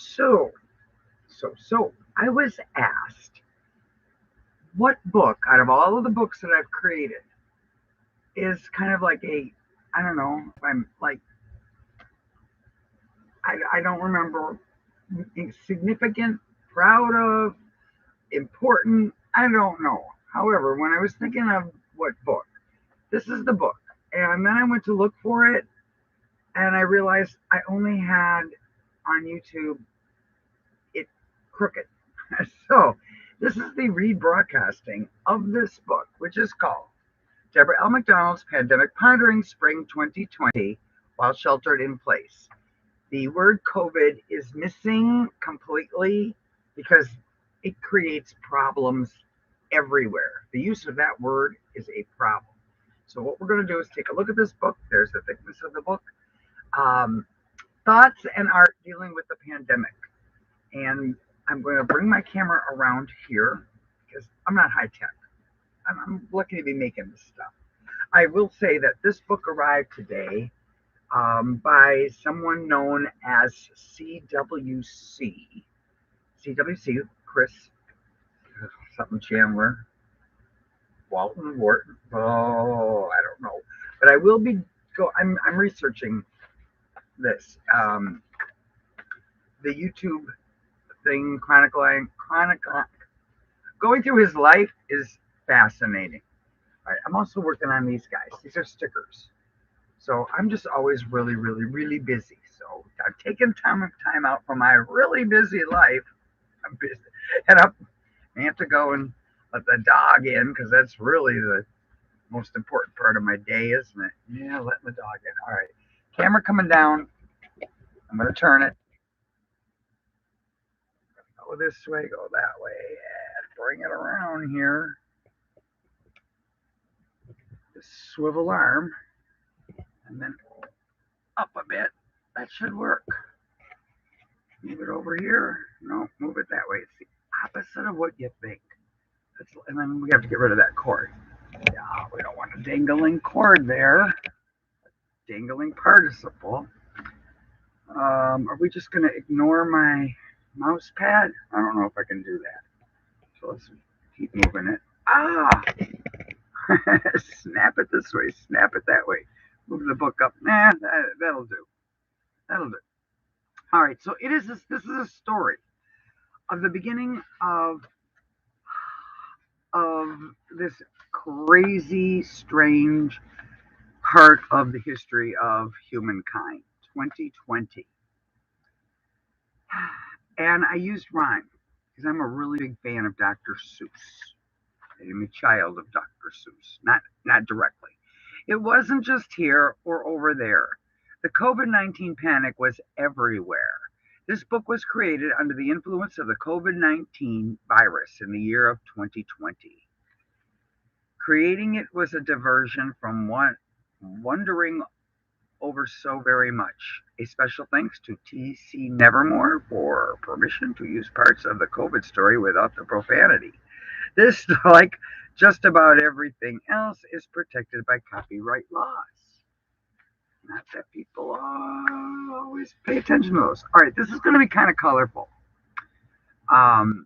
So, so I was asked what book out of all of the books that I've created is kind of like I don't know, I'm like, I don't remember, significant, proud of, important, I don't know. However, when I was thinking of what book, this is the book. And then I went to look for it and I realized I only had on YouTube it crooked. So this is the rebroadcasting of this book, which is called Deborah L. McDonald's Pandemic Ponderings Spring 2020 While Sheltered in Place. The word COVID is missing completely because it creates problems everywhere. The use of that word is a problem. So what we're going to do is take a look at this book. There's the thickness of the book. Um, Thoughts and art dealing with the pandemic. And I'm going to bring my camera around here because I'm not high tech. I'm lucky to be making this stuff. I will say that this book arrived today by someone known as CWC. CWC, Chris something Chandler, Walton, Wharton. Oh, I don't know. But I will be I'm researching this. The YouTube thing, chronicle, going through his life is fascinating. All right, I'm also working on these guys. These are stickers. So I'm just always really, really, really busy. So I've taken time out from my really busy life. I'm busy, and I have to go and let the dog in because that's really the most important part of my day, isn't it? Yeah, letting the dog in. All right, camera coming down. I'm gonna turn it. Go this way, go that way, and bring it around here. This swivel arm, and then up a bit. That should work. Move it over here. No, move it that way. It's the opposite of what you think. And then we have to get rid of that cord. Yeah, we don't want a dangling cord there. Dangling participle. Are we just going to ignore my mouse pad? I don't know if I can do that. So let's keep moving it. Ah! Snap it this way, snap it that way. Move the book up. Nah, that'll do. That'll do. All right, so this is a story of the beginning of this crazy, strange part of the history of humankind, 2020. And I used rhyme because I'm a really big fan of Dr. Seuss. I'm a child of Dr. Seuss, not directly. It wasn't just here or over there. The COVID-19 panic was everywhere. This book was created under the influence of the COVID-19 virus in the year of 2020. Creating it was a diversion from wondering over so very much. A special thanks to TC Nevermore for permission to use parts of the COVID story without the profanity. This, like just about everything else, is protected by copyright laws. Not that people always pay attention to those. All right, this is going to be kind of colorful. Um,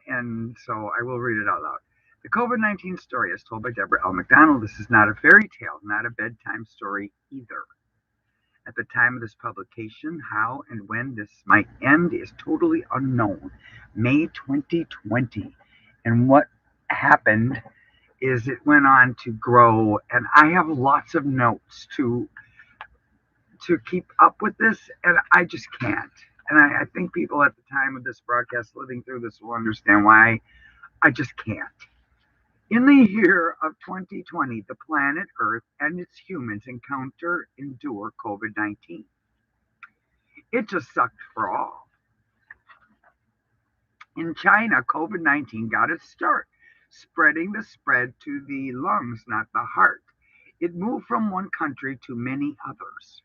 and so I will read it out loud. The COVID-19 story is told by Deborah L. McDonald. This is not a fairy tale, not a bedtime story either. At the time of this publication, how and when this might end is totally unknown. May 2020. And what happened is it went on to grow, and I have lots of notes to keep up with this, and I just can't. And I think people at the time of this broadcast living through this will understand why I just can't. In the year of 2020, the planet Earth and its humans endure COVID-19. It just sucked for all. In China, COVID-19 got its start, spreading the spread to the lungs, not the heart. It moved from one country to many others,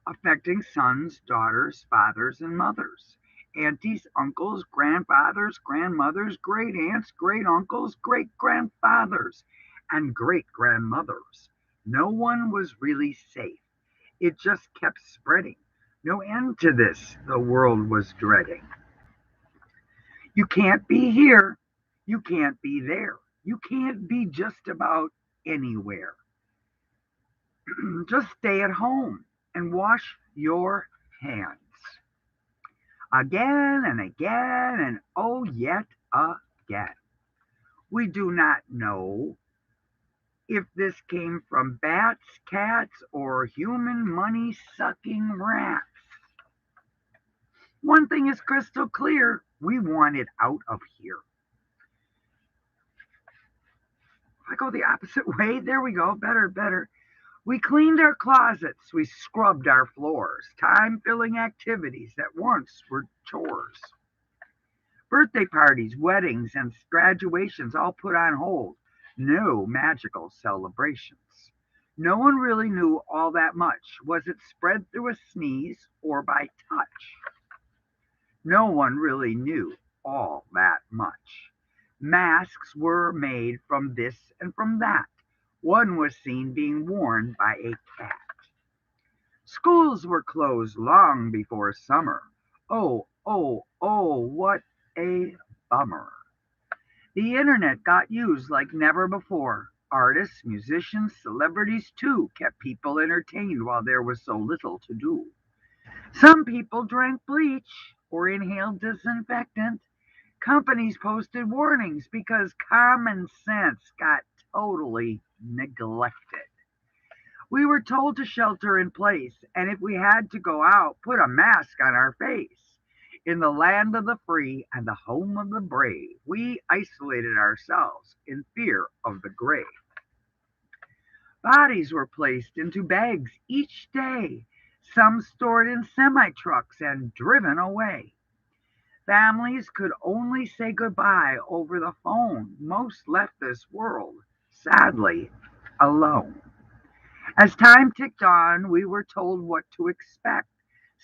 affecting sons, daughters, fathers, and mothers, aunties, uncles, grandfathers, grandmothers, great aunts, great uncles, great grandfathers, and great grandmothers. No one was really safe. It just kept spreading. No end to this, the world was dreading. You can't be here. You can't be there. You can't be just about anywhere. Just stay at home and wash your hands again and again and oh, yet again. We do not know if this came from bats, cats, or human money sucking rats. One thing is crystal clear, we want it out of here. If I go the opposite way, there we go, better, better. We cleaned our closets, we scrubbed our floors, time filling activities that once were chores. Birthday parties, weddings, and graduations all put on hold. No magical celebrations. No one really knew all that much. Was it spread through a sneeze or by touch? No one really knew all that much. Masks were made from this and from that. One was seen being worn by a cat. Schools were closed long before summer. Oh, oh, oh, what a bummer. The internet got used like never before. Artists, musicians, celebrities too kept people entertained while there was so little to do. Some people drank bleach or inhaled disinfectant. Companies posted warnings because common sense got totally neglected. We were told to shelter in place, and if we had to go out, put a mask on our face. In the land of the free and the home of the brave, we isolated ourselves in fear of the grave. Bodies were placed into bags each day, some stored in semi trucks and driven away. Families could only say goodbye over the phone. Most left this world, sadly, alone. As time ticked on, we were told what to expect.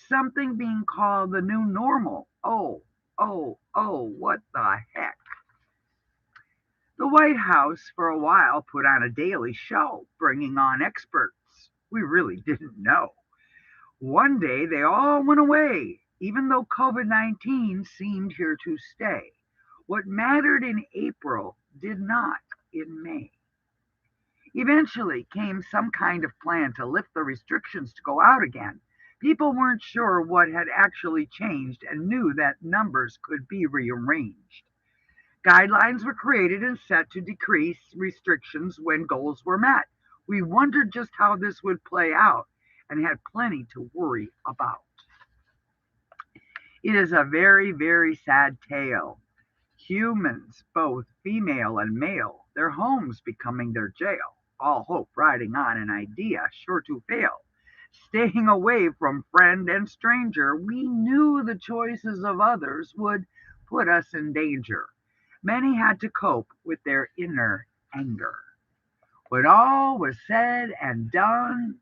Something being called the new normal. Oh, oh, oh, what the heck? The White House, for a while, put on a daily show, bringing on experts. We really didn't know. One day they all went away, even though COVID-19 seemed here to stay. What mattered in April did not in May. Eventually came some kind of plan to lift the restrictions to go out again. People weren't sure what had actually changed and knew that numbers could be rearranged. Guidelines were created and set to decrease restrictions when goals were met. We wondered just how this would play out and had plenty to worry about. It is a very, very sad tale. Humans, both female and male, their homes becoming their jail, all hope riding on an idea sure to fail. Staying away from friend and stranger, we knew the choices of others would put us in danger. Many had to cope with their inner anger. When all was said and done,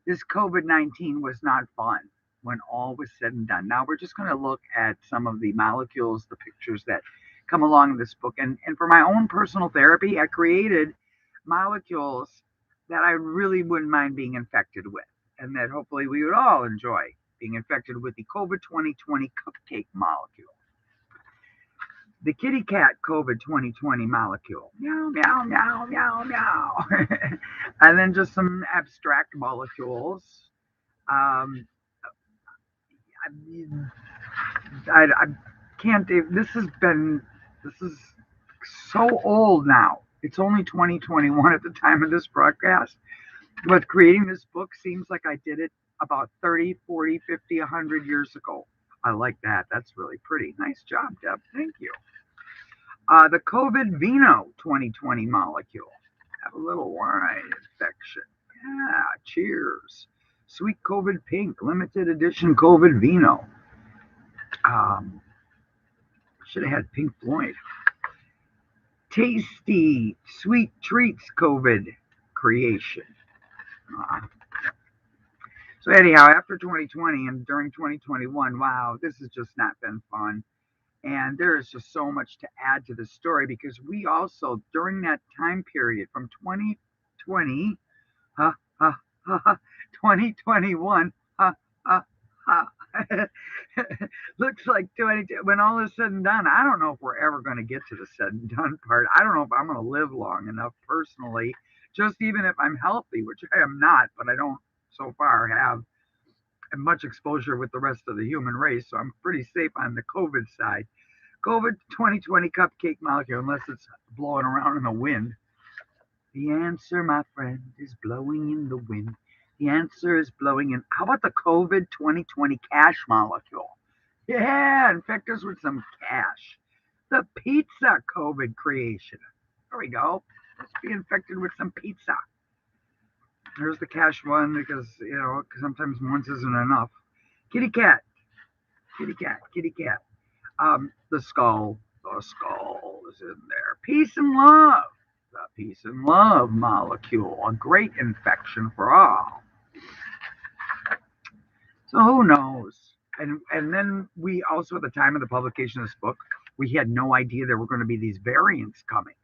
this COVID-19 was not fun when all was said and done. Now we're just going to look at some of the molecules, the pictures that come along in this book. And for my own personal therapy, I created molecules that I really wouldn't mind being infected with, and that hopefully we would all enjoy being infected with the COVID 2020 cupcake molecule. The kitty cat COVID 2020 molecule. Meow, meow, meow, meow, meow. And then just some abstract molecules. Um, I can't, this is so old now. It's only 2021 at the time of this broadcast. But creating this book seems like I did it about 30, 40, 50, 100 years ago. I like that. That's really pretty. Nice job, Deb. Thank you. The COVID Vino 2020 molecule. Have a little wine infection. Yeah, cheers. Sweet COVID Pink, limited edition COVID Vino. Um, should have had Pink Floyd. Tasty Sweet Treats COVID creation. Uh, so anyhow, after 2020 and during 2021, wow, this has just not been fun. And there is just so much to add to the story because we also, during that time period from 2020, 2021, Looks like 20, when all is said and done, I don't know if we're ever going to get to the said and done part. I don't know if I'm going to live long enough personally, just even if I'm healthy, which I am not, but I don't so far have much exposure with the rest of the human race, so I'm pretty safe on the COVID side. COVID 2020 cupcake molecule, unless it's blowing around in the wind. The answer, my friend, is blowing in the wind. The answer is blowing in. How about the COVID 2020 cash molecule? Yeah, infect us with some cash. The pizza COVID creation. There we go. Let's be infected with some pizza. There's the cash one because, sometimes once isn't enough. Kitty cat, kitty cat, kitty cat. The skull is in there. Peace and love. The peace and love molecule. A great infection for all. So who knows? And then we also, at the time of the publication of this book, we had no idea there were going to be these variants coming.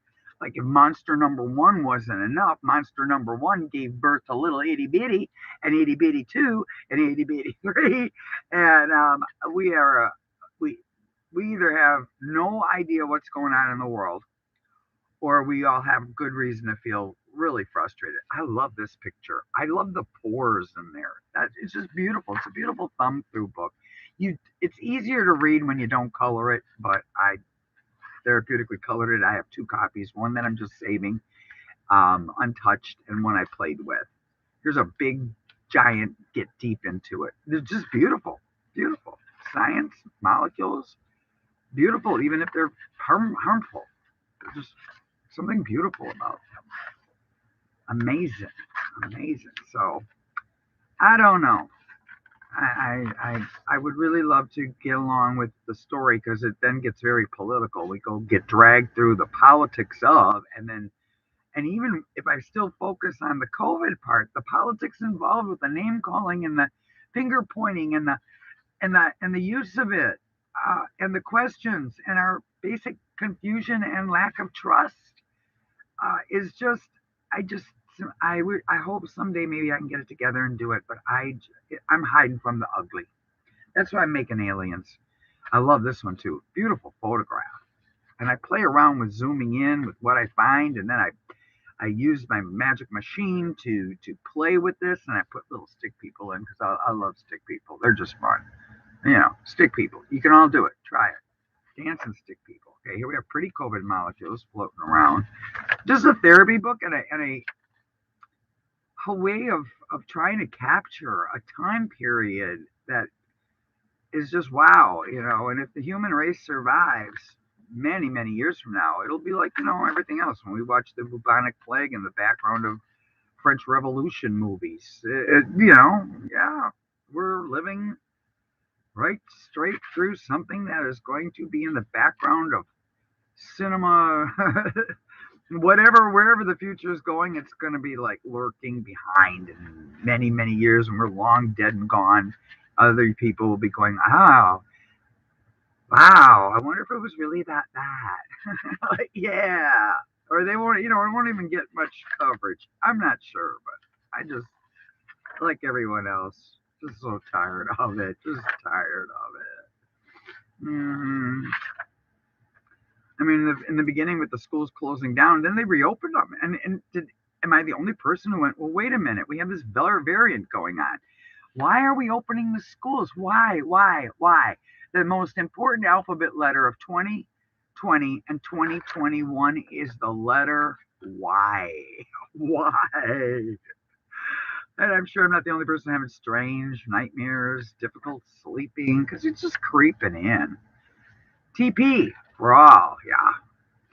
Like if monster number one wasn't enough, monster number one gave birth to little itty bitty and itty bitty two and itty bitty three, and we are we we either have no idea what's going on in the world, or we all have good reason to feel really frustrated. I love this picture. I love the pores in there. It's just beautiful. It's a beautiful thumb through book. It's easier to read when you don't color it, but I therapeutically colored it. I have two copies, one that I'm just saving, untouched, and one I played with. Here's a big, giant get deep into it. It's just beautiful, beautiful. Science, molecules, beautiful, even if they're harmful. There's just something beautiful about them. Amazing, amazing. So I don't know. I would really love to get along with the story because it then gets very political. We go get dragged through the politics of, and even if I still focus on the COVID part, the politics involved with the name calling and the finger pointing and the use of it, and the questions and our basic confusion and lack of trust, is just I just I hope someday maybe I can get it together and do it, but I'm hiding from the ugly. That's why I'm making aliens. I love this one too. Beautiful photograph. And I play around with zooming in with what I find, and then I use my magic machine to play with this, and I put little stick people in because I love stick people. They're just fun. Stick people. You can all do it. Try it. Dancing stick people. Okay, here we have pretty COVID molecules floating around. Just a therapy book a way of trying to capture a time period that is just wow. And if the human race survives many, many years from now, it'll be like, everything else. When we watch the bubonic plague in the background of French Revolution movies, yeah, we're living right straight through something that is going to be in the background of cinema. Whatever, wherever the future is going, it's going to be like lurking behind in many, many years, and we're long dead and gone. Other people will be going, oh, wow, I wonder if it was really that bad. Like, yeah. Or they won't, it won't even get much coverage. I'm not sure, but I just, like everyone else, just so tired of it. Just tired of it. I mean, in the beginning with the schools closing down, then they reopened them. Am I the only person who went, well, wait a minute, we have this variant going on. Why are we opening the schools? Why? Why? The most important alphabet letter of 2020 and 2021 is the letter Y. Why? And I'm sure I'm not the only person having strange nightmares, difficult sleeping, because it's just creeping in. TP for all, yeah.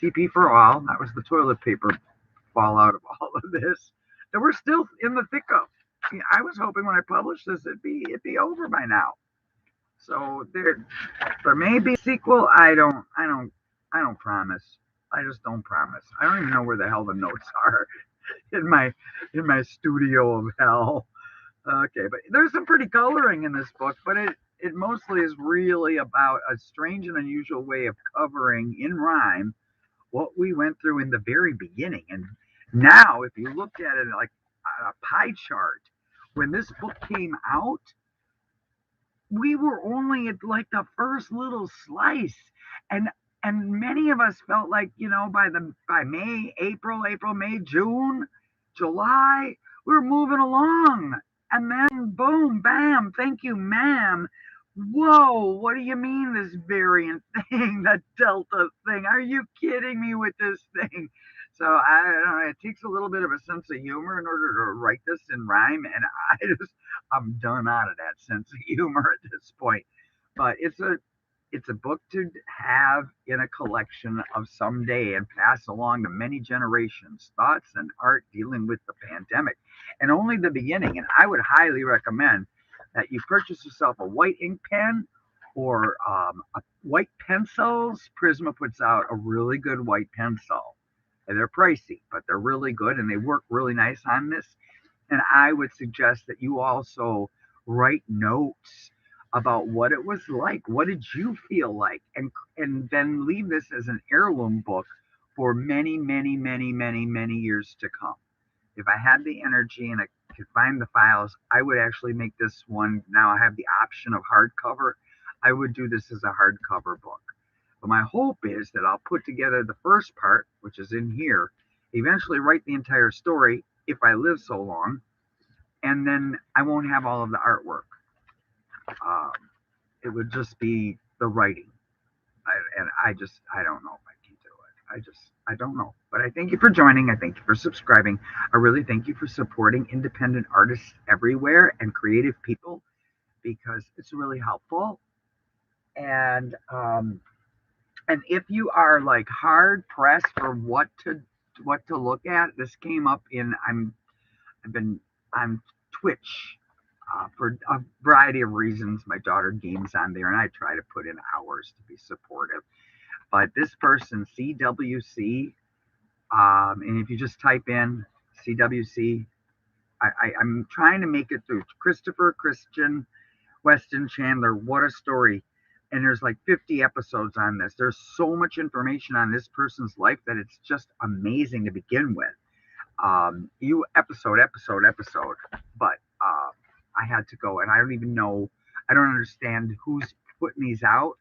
TP for all. That was the toilet paper fallout of all of this. And we're still in the thick of. I was hoping when I published this it'd be over by now. So there may be a sequel. I don't promise. I just don't promise. I don't even know where the hell the notes are in my studio of hell. Okay, but there's some pretty coloring in this book, but it mostly is really about a strange and unusual way of covering in rhyme what we went through in the very beginning. And now, if you looked at it like a pie chart, when this book came out, we were only at like the first little slice, and many of us felt like, by May, April, May, June, July, we were moving along, and then boom, bam, thank you, ma'am. Whoa, what do you mean this variant thing, that Delta thing? Are you kidding me with this thing? So I don't know, it takes a little bit of a sense of humor in order to write this in rhyme, and I'm done out of that sense of humor at this point. But it's a book to have in a collection of someday and pass along to many generations. Thoughts and art dealing with the pandemic, and only the beginning. And I would highly recommend that you purchase yourself a white ink pen or a white pencils. Prisma puts out a really good white pencil. And they're pricey, but they're really good and they work really nice on this. And I would suggest that you also write notes about what it was like. What did you feel like? And then leave this as an heirloom book for many, many, many, many, many years to come. If I had the energy and I could find the files, I would actually make this one. Now I have the option of hardcover. I would do this as a hardcover book. But my hope is that I'll put together the first part, which is in here, eventually write the entire story if I live so long, and then I won't have all of the artwork. Um, it would just be the writing. And I don't know if I can do it. I don't know. But I thank you for joining. I thank you for subscribing. I really thank you for supporting independent artists everywhere and creative people, because it's really helpful. And if you are like hard pressed for what to look at, this came up in I've been on Twitch for a variety of reasons. My daughter games on there, and I try to put in hours to be supportive. But this person, CWC, and if you just type in CWC, I'm trying to make it through Christopher Christian Weston Chandler. What a story. And there's like 50 episodes on this. There's so much information on this person's life that it's just amazing to begin with. You episode, but I had to go, and I don't even know, I don't understand who's putting these out.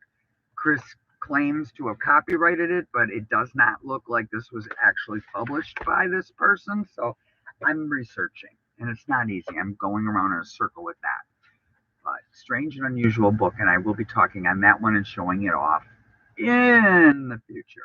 Chris claims to have copyrighted it, but it does not look like this was actually published by this person. So I'm researching, and it's not easy. I'm going around in a circle with that. But strange and unusual book, and I will be talking on that one and showing it off in the future.